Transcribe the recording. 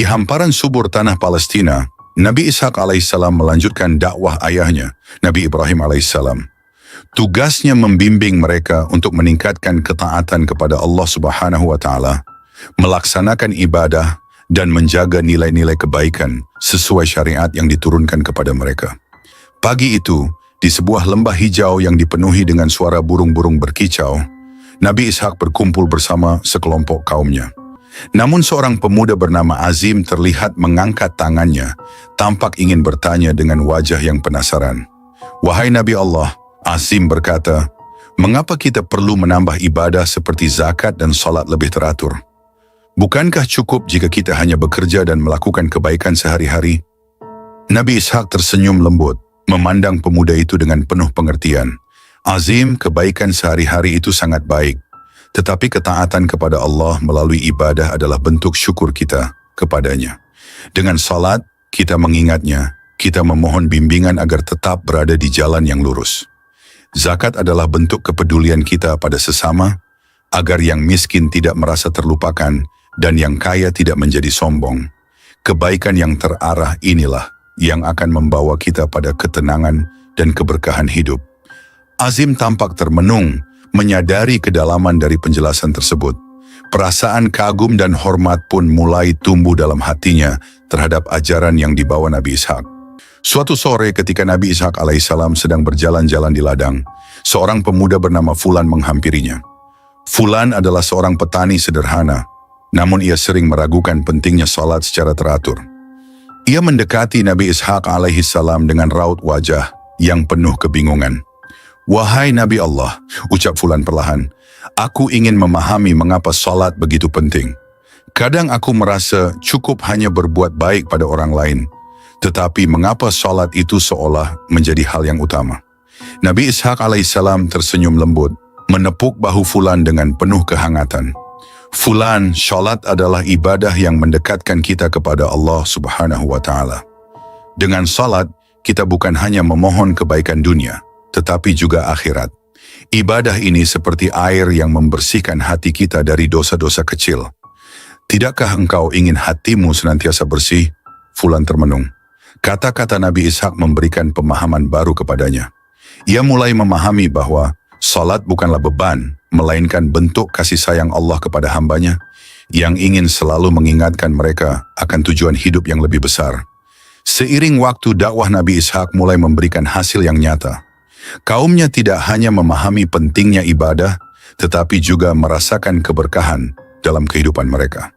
Di hamparan subur tanah Palestina, Nabi Ishak alaihissalam melanjutkan dakwah ayahnya, Nabi Ibrahim alaihissalam. Tugasnya membimbing mereka untuk meningkatkan ketaatan kepada Allah Subhanahu wa Ta'ala, melaksanakan ibadah, dan menjaga nilai-nilai kebaikan sesuai syariat yang diturunkan kepada mereka. Pagi itu, di sebuah lembah hijau yang dipenuhi dengan suara burung-burung berkicau, Nabi Ishak berkumpul bersama sekelompok kaumnya. Namun seorang pemuda bernama Azim terlihat mengangkat tangannya, tampak ingin bertanya dengan wajah yang penasaran. "Wahai Nabi Allah," Azim berkata, "mengapa kita perlu menambah ibadah seperti zakat dan salat lebih teratur? Bukankah cukup jika kita hanya bekerja dan melakukan kebaikan sehari-hari?" Nabi Ishak tersenyum lembut, memandang pemuda itu dengan penuh pengertian. "Azim, kebaikan sehari-hari itu sangat baik. Tetapi ketaatan kepada Allah melalui ibadah adalah bentuk syukur kita kepadanya. Dengan salat, kita mengingatnya, kita memohon bimbingan agar tetap berada di jalan yang lurus. Zakat adalah bentuk kepedulian kita pada sesama, agar yang miskin tidak merasa terlupakan dan yang kaya tidak menjadi sombong. Kebaikan yang terarah inilah yang akan membawa kita pada ketenangan dan keberkahan hidup." Azim tampak termenung, menyadari kedalaman dari penjelasan tersebut. Perasaan kagum dan hormat pun mulai tumbuh dalam hatinya terhadap ajaran yang dibawa Nabi Ishak. Suatu sore ketika Nabi Ishak alaihissalam sedang berjalan-jalan di ladang, seorang pemuda bernama Fulan menghampirinya. Fulan adalah seorang petani sederhana, namun ia sering meragukan pentingnya salat secara teratur. Ia mendekati Nabi Ishak alaihissalam dengan raut wajah yang penuh kebingungan. "Wahai Nabi Allah," ucap Fulan perlahan, "aku ingin memahami mengapa salat begitu penting. Kadang aku merasa cukup hanya berbuat baik pada orang lain, tetapi mengapa salat itu seolah menjadi hal yang utama?" Nabi Ishak alaihissalam tersenyum lembut, menepuk bahu Fulan dengan penuh kehangatan. "Fulan, salat adalah ibadah yang mendekatkan kita kepada Allah Subhanahu wa Ta'ala. Dengan salat, kita bukan hanya memohon kebaikan dunia, tetapi juga akhirat. Ibadah ini seperti air yang membersihkan hati kita dari dosa-dosa kecil. Tidakkah engkau ingin hatimu senantiasa bersih?" Fulan termenung. Kata-kata Nabi Ishak memberikan pemahaman baru kepadanya. Ia mulai memahami bahwa salat bukanlah beban, melainkan bentuk kasih sayang Allah kepada hambanya, yang ingin selalu mengingatkan mereka akan tujuan hidup yang lebih besar. Seiring waktu, dakwah Nabi Ishak mulai memberikan hasil yang nyata. Kaumnya tidak hanya memahami pentingnya ibadah, tetapi juga merasakan keberkahan dalam kehidupan mereka.